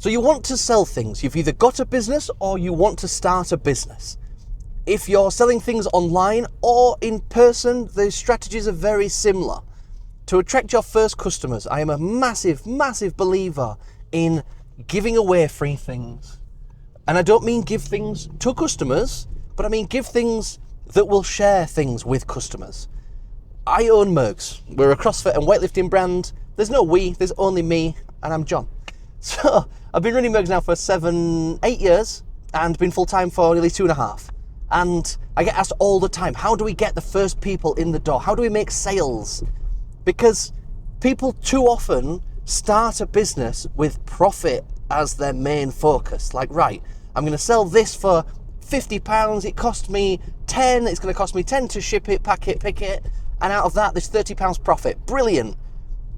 So you want to sell things. You've either got a business or you want to start a business. If you're selling things online or in person, the strategies are very similar. To attract your first customers, I am a massive, massive believer in giving away free things. And I don't mean give things to customers, but I mean give things that will share things with customers. I own Murgs. We're a CrossFit and weightlifting brand. There's no we, there's only me, and I'm John. So I've been running Murgs now for 8 years and been full-time for nearly 2.5. And I get asked all the time, how do we get the first people in the door? How do we make sales? Because people too often start a business with profit as their main focus. Like, right, I'm going to sell this for £50. It cost me 10. It's going to cost me 10 to ship it, pack it, pick it. And out of that, there's £30 profit. Brilliant.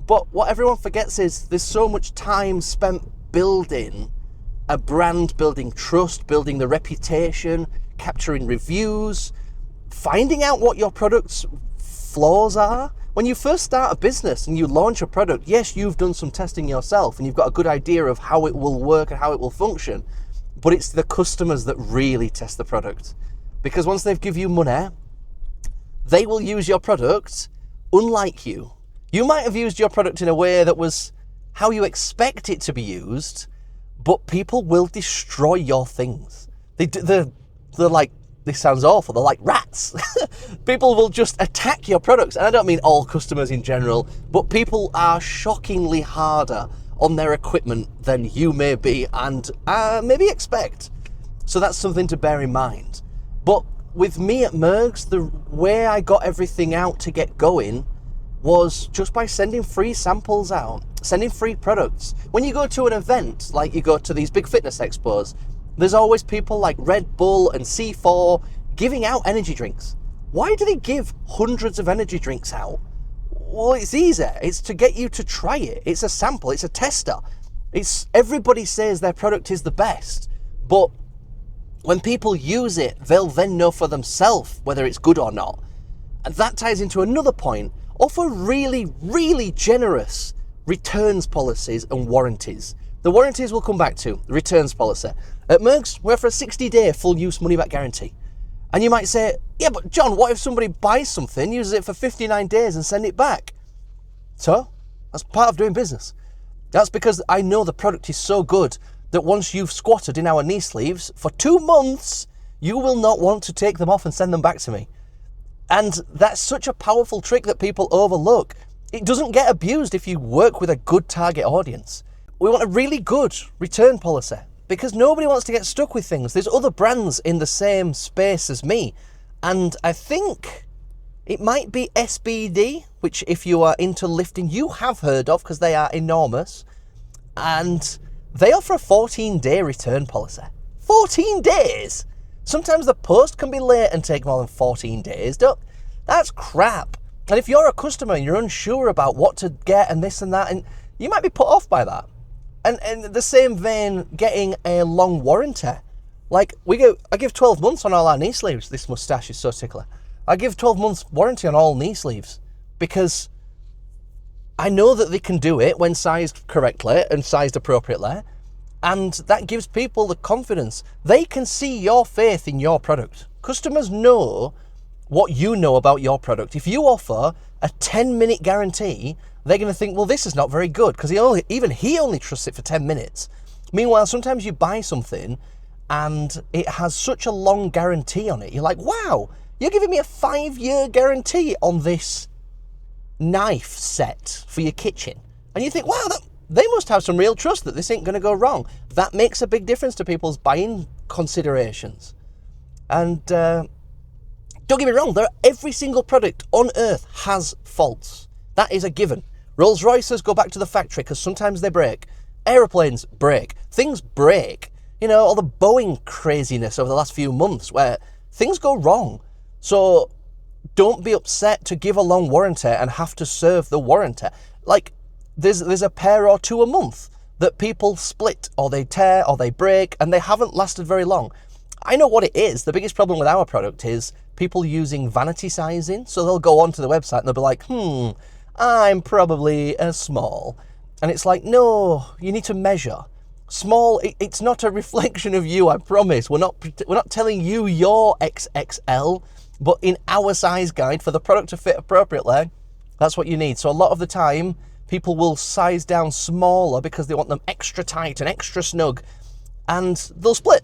But what everyone forgets is there's so much time spent building a brand, building trust, building the reputation, capturing reviews, finding out what your product's flaws are. When you first start a business and you launch a product, yes, you've done some testing yourself and you've got a good idea of how it will work and how it will function, but it's the customers that really test the product. Because once they've given you money, they will use your product unlike you. You might have used your product in a way that was how you expect it to be used, but people will destroy your things. They're like, this sounds awful, they're like rats. People will just attack your products. And I don't mean all customers in general, but people are shockingly harder on their equipment than you may be and maybe expect. So that's something to bear in mind. But with me at Murgs, the way I got everything out to get going was just by sending free samples out, sending free products. When you go to an event, like you go to these big fitness expos, there's always people like Red Bull and C4 giving out energy drinks. Why do they give hundreds of energy drinks out? Well, it's easy. It's to get you to try it. It's a sample. It's a tester. Everybody says their product is the best, but when people use it, they'll then know for themselves whether it's good or not. And that ties into another point. Offer really, really generous returns policies and warranties. The warranties we'll come back to, the returns policy. At Murgs, we offer a 60-day full use money back guarantee. And you might say, yeah, but John, what if somebody buys something, uses it for 59 days and send it back? So, that's part of doing business. That's because I know the product is so good that once you've squatted in our knee sleeves for 2 months, you will not want to take them off and send them back to me. And that's such a powerful trick that people overlook. It doesn't get abused if you work with a good target audience. We want a really good return policy because nobody wants to get stuck with things. There's other brands in the same space as me. And I think it might be SBD, which if you are into lifting, you have heard of because they are enormous. And they offer a 14-day return policy. 14 days! Sometimes the post can be late and take more than 14 days. That's crap. And if you're a customer and you're unsure about what to get and this and that, and you might be put off by that. And in the same vein, getting a long warranty. Like, I give 12 months on all our knee sleeves. This moustache is so tickler. I give 12 months warranty on all knee sleeves because I know that they can do it when sized correctly and sized appropriately. And that gives people the confidence. They can see your faith in your product. Customers know what you know about your product. If you offer a 10-minute guarantee, they're going to think, well, this is not very good because he only trusts it for 10 minutes. Meanwhile, sometimes you buy something and it has such a long guarantee on it. You're like, wow, you're giving me a 5-year guarantee on this knife set for your kitchen. And you think, wow, they must have some real trust that this ain't going to go wrong. That makes a big difference to people's buying considerations. And don't get me wrong, every single product on earth has faults. That is a given. Rolls Royces go back to the factory because sometimes they break. Aeroplanes break. Things break. You know, all the Boeing craziness over the last few months where things go wrong. So don't be upset to give a long warranty and have to serve the warranty. Like, there's a pair or two a month that people split or they tear or they break and they haven't lasted very long. I know what it is. The biggest problem with our product is people using vanity sizing. So they'll go onto the website and they'll be like, I'm probably a small. And it's like, no, you need to measure. Small, it's not a reflection of you, I promise. We're not telling you you're XXL, but in our size guide for the product to fit appropriately, that's what you need. So a lot of the time, people will size down smaller because they want them extra tight and extra snug, and they'll split.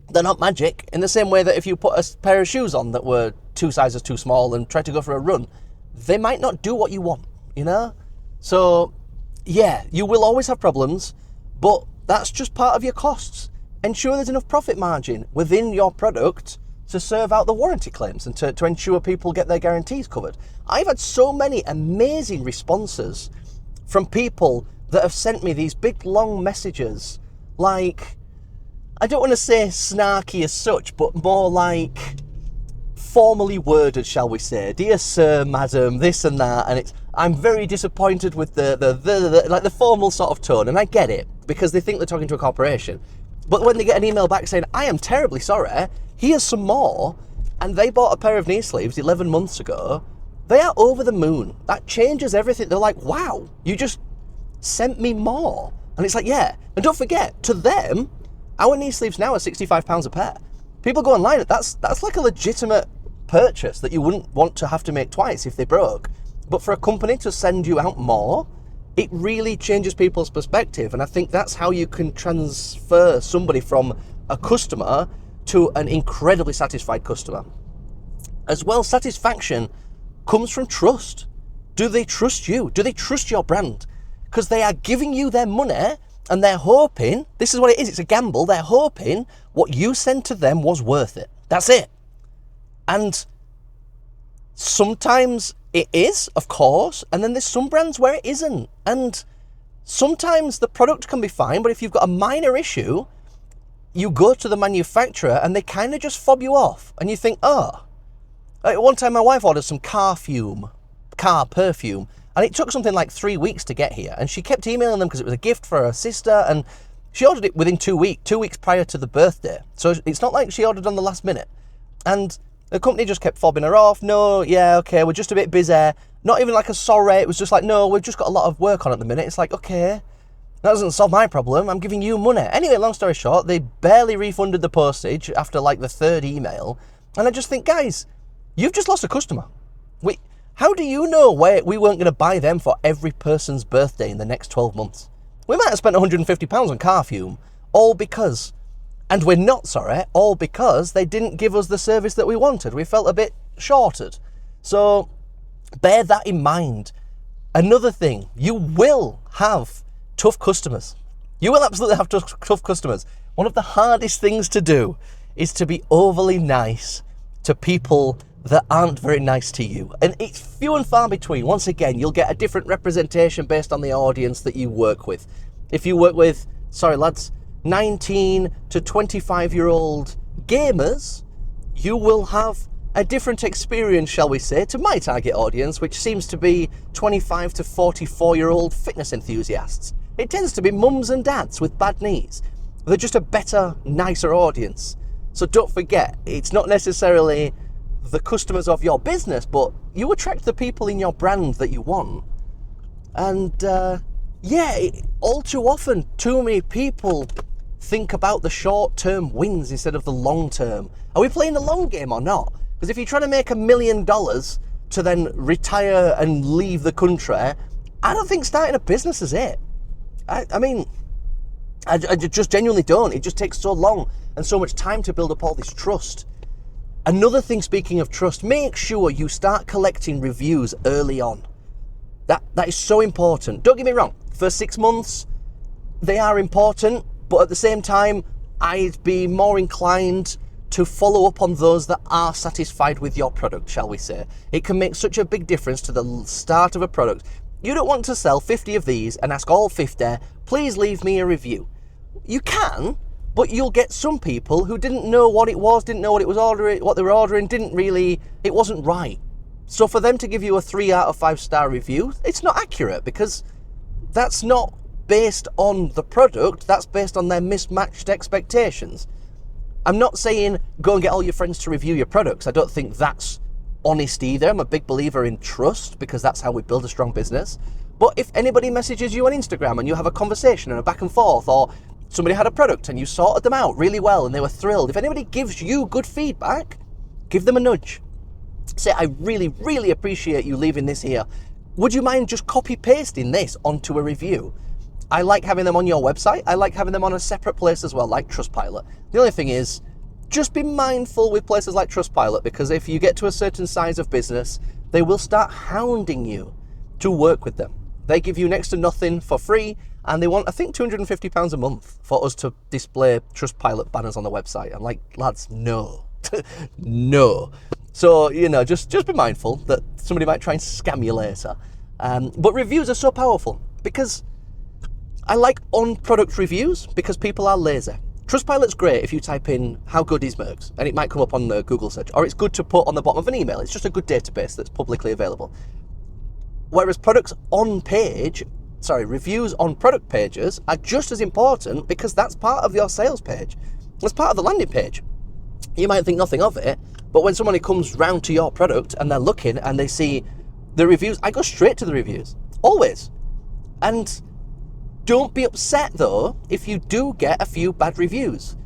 They're not magic, in the same way that if you put a pair of shoes on that were 2 sizes too small and tried to go for a run, they might not do what you want, you know? So, yeah, you will always have problems, but that's just part of your costs. Ensure there's enough profit margin within your product to serve out the warranty claims and to ensure people get their guarantees covered. I've had so many amazing responses from people that have sent me these big long messages, like, I don't want to say snarky as such, but more like formally worded, shall we say. Dear sir, madam, this and that, and I'm very disappointed with the formal sort of tone, and I get it, because they think they're talking to a corporation. But when they get an email back saying, I am terribly sorry, here's some more, and they bought a pair of knee sleeves 11 months ago, they are over the moon. That changes everything. They're like, wow, you just sent me more. And it's like, yeah. And don't forget, to them, our knee sleeves now are £65 a pair. People go online, that's like a legitimate purchase that you wouldn't want to have to make twice if they broke. But for a company to send you out more, it really changes people's perspective. And I think that's how you can transfer somebody from a customer to an incredibly satisfied customer. As well, satisfaction comes from trust. Do they trust you? Do they trust your brand? Because they are giving you their money and they're hoping, this is what it is, it's a gamble, they're hoping what you sent to them was worth it. That's it. And sometimes it is, of course, and then there's some brands where it isn't. And sometimes the product can be fine, but if you've got a minor issue, you go to the manufacturer and they kind of just fob you off. And you think, oh. Like one time my wife ordered some car perfume, and it took something like 3 weeks to get here. And she kept emailing them because it was a gift for her sister, and she ordered it within 2 weeks, 2 weeks prior to the birthday. So it's not like she ordered on the last minute. And the company just kept fobbing her off. No, yeah, okay, we're just a bit busy. Not even like a sorry. It was just like, no, we've just got a lot of work on at the minute. It's like, okay, that doesn't solve my problem. I'm giving you money. Anyway, long story short, they barely refunded the postage after like the 3rd email. And I just think, guys, you've just lost a customer. How do you know we weren't going to buy them for every person's birthday in the next 12 months? We might have spent £150 on car fume, all because, and we're not sorry, all because they didn't give us the service that we wanted. We felt a bit shorted. So bear that in mind. Another thing, you will have tough customers. You will absolutely have tough customers. One of the hardest things to do is to be overly nice to people that aren't very nice to you. And it's few and far between. Once again, you'll get a different representation based on the audience that you work with. If you work with, 19 to 25-year-old gamers, you will have a different experience, shall we say, to my target audience, which seems to be 25 to 44-year-old fitness enthusiasts. It tends to be mums and dads with bad knees. They're just a better, nicer audience. So don't forget, it's not necessarily the customers of your business, but you attract the people in your brand that you want. And all too often, too many people think about the short-term wins instead of the long-term. Are we playing the long game or not? Because if you're trying to make $1 million to then retire and leave the country, I don't think starting a business is it. I just genuinely don't. It just takes so long and so much time to build up all this trust. Another thing, speaking of trust, make sure you start collecting reviews early on. That is so important. Don't get me wrong, first 6 months, they are important, but at the same time, I'd be more inclined to follow up on those that are satisfied with your product, shall we say. It can make such a big difference to the start of a product. You don't want to sell 50 of these and ask all 50, please leave me a review. You can, but you'll get some people who didn't know what it was, didn't know what they were ordering, it wasn't right. So for them to give you a 3 out of 5 star review, it's not accurate, because that's not based on the product, that's based on their mismatched expectations. I'm not saying go and get all your friends to review your products. I don't think that's honest either. I'm a big believer in trust, because that's how we build a strong business. But if anybody messages you on Instagram and you have a conversation and a back and forth, or somebody had a product and you sorted them out really well and they were thrilled. If anybody gives you good feedback, give them a nudge. Say, I really, really appreciate you leaving this here. Would you mind just copy pasting this onto a review? I like having them on your website. I like having them on a separate place as well, like Trustpilot. The only thing is, just be mindful with places like Trustpilot, because if you get to a certain size of business, they will start hounding you to work with them. They give you next to nothing for free, and they want, I think, £250 a month for us to display Trustpilot banners on the website. I'm like, lads, no. No. So, just be mindful that somebody might try and scam you later. But reviews are so powerful, because I like on-product reviews because people are lazy. Trustpilot's great if you type in, how good is Murgs? And it might come up on the Google search. Or it's good to put on the bottom of an email. It's just a good database that's publicly available. Whereas reviews on product pages are just as important, because that's part of your sales page. That's part of the landing page. You might think nothing of it, but when somebody comes round to your product and they're looking and they see the reviews, I go straight to the reviews. Always. And don't be upset, though, if you do get a few bad reviews.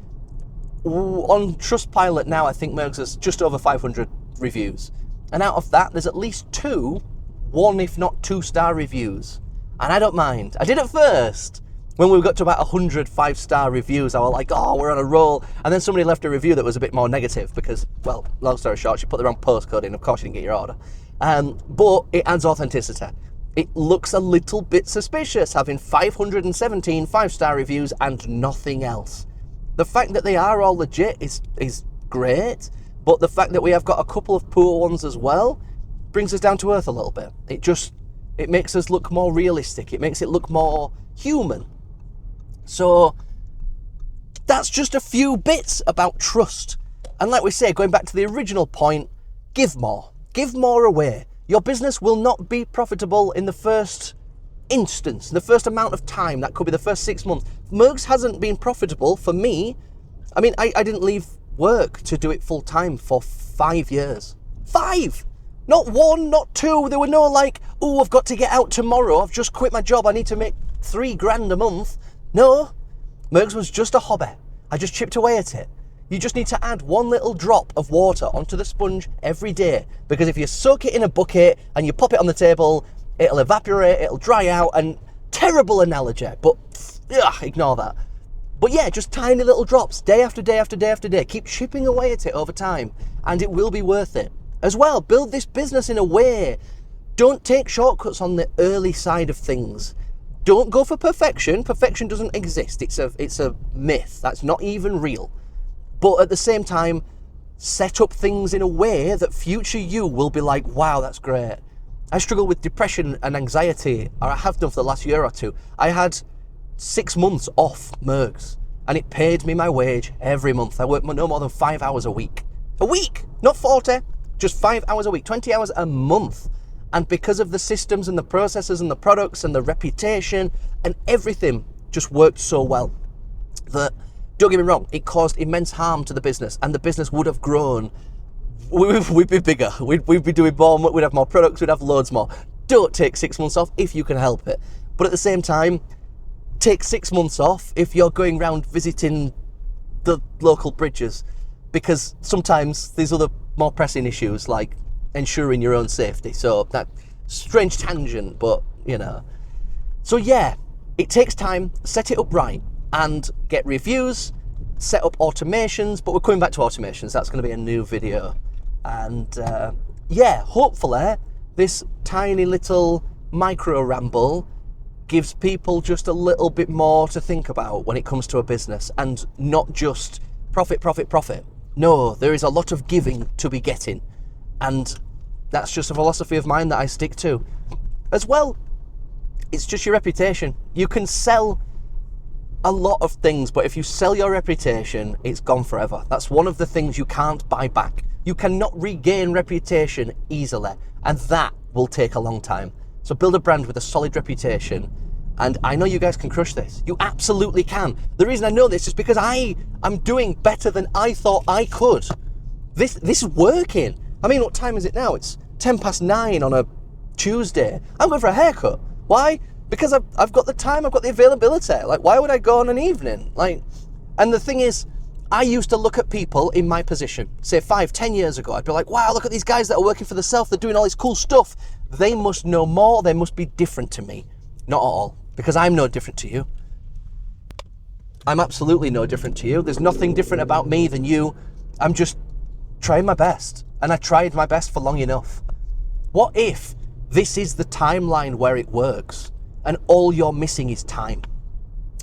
On Trustpilot now, I think Murgs has just over 500 reviews. And out of that, there's at least 2 1, if not 2-star reviews. And I don't mind. I did at first. When we got to about 100 5-star reviews, I was like, oh, we're on a roll. And then somebody left a review that was a bit more negative because, well, long story short, she put the wrong postcode in. Of course, you didn't get your order. But it adds authenticity. It looks a little bit suspicious having 517 5-star reviews and nothing else. The fact that they are all legit is great, but the fact that we have got a couple of poor ones as well brings us down to earth a little bit. It makes us look more realistic. It makes it look more human. So that's just a few bits about trust. And like we say, going back to the original point, give more. Give more away. Your business will not be profitable in the first instance, the first amount of time. That could be the first 6 months. Murgs hasn't been profitable for me. I mean, I didn't leave work to do it full time for 5 years. 5! Not 1, not 2. There were no like, oh, I've got to get out tomorrow. I've just quit my job. I need to make $3,000 a month. No, Murgs was just a hobby. I just chipped away at it. You just need to add 1 little drop of water onto the sponge every day. Because if you soak it in a bucket and you pop it on the table, it'll evaporate, it'll dry out, and terrible analogy, but ignore that. But yeah, just tiny little drops, day after day after day after day. Keep chipping away at it over time, and it will be worth it. As well, build this business in a way. Don't take shortcuts on the early side of things. Don't go for perfection. Perfection doesn't exist. It's a myth. That's not even real. But at the same time, set up things in a way that future you will be like, wow, that's great. I struggle with depression and anxiety, or I have done for the last year or 2. I had 6 months off Murgs, and it paid me my wage every month. I worked no more than 5 hours a week. A week! Not 40, just 5 hours a week, 20 hours a month. And because of the systems and the processes and the products and the reputation and everything just worked so well that, don't get me wrong, it caused immense harm to the business, and the business would have grown. We'd be bigger. We'd be doing more. We'd have more products. We'd have loads more. Don't take 6 months off if you can help it. But at the same time, take 6 months off if you're going around visiting the local bridges, because sometimes there's other more pressing issues like ensuring your own safety. So that strange tangent, but So yeah, it takes time. Set it up right and get reviews, set up automations. But we're coming back to automations. That's going to be a new video. And yeah, hopefully this tiny little micro ramble gives people just a little bit more to think about when it comes to a business, and not just profit, profit, profit. No, there is a lot of giving to be getting, and that's just a philosophy of mine that I stick to. As well, it's just your reputation. You can sell a lot of things, but if you sell your reputation, it's gone forever. That's one of the things you can't buy back. You cannot regain reputation easily, and that will take a long time. So build a brand with a solid reputation, and I know you guys can crush this. You absolutely can. The reason I know this is because I am doing better than I thought I could. This is working. I mean, what time is it now? It's 9:10 on a Tuesday. I'm going for a haircut. Why? Because I've got the time, I've got the availability. Like, why would I go on an evening? Like, and the thing is, I used to look at people in my position, say 5-10 years ago. I'd be like, wow, look at these guys that are working for themselves. They're doing all this cool stuff. They must know more. They must be different to me. Not at all, because I'm no different to you. I'm absolutely no different to you. There's nothing different about me than you. I'm just trying my best. And I tried my best for long enough. What if this is the timeline where it works and all you're missing is time?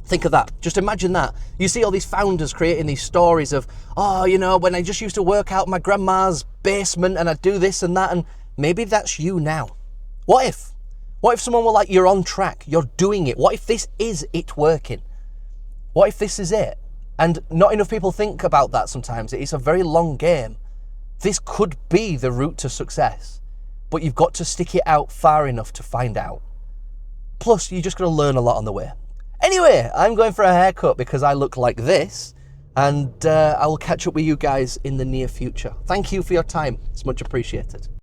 Think of that. Just imagine that. You see all these founders creating these stories of, oh, you know, when I just used to work out in my grandma's basement and I'd do this and that, and maybe that's you now. What if? What if someone were like, you're on track, you're doing it? What if this is it working? What if this is it? And not enough people think about that sometimes. It's a very long game. This could be the route to success, but you've got to stick it out far enough to find out. Plus, you're just going to learn a lot on the way. Anyway, I'm going for a haircut because I look like this, and I will catch up with you guys in the near future. Thank you for your time. It's much appreciated.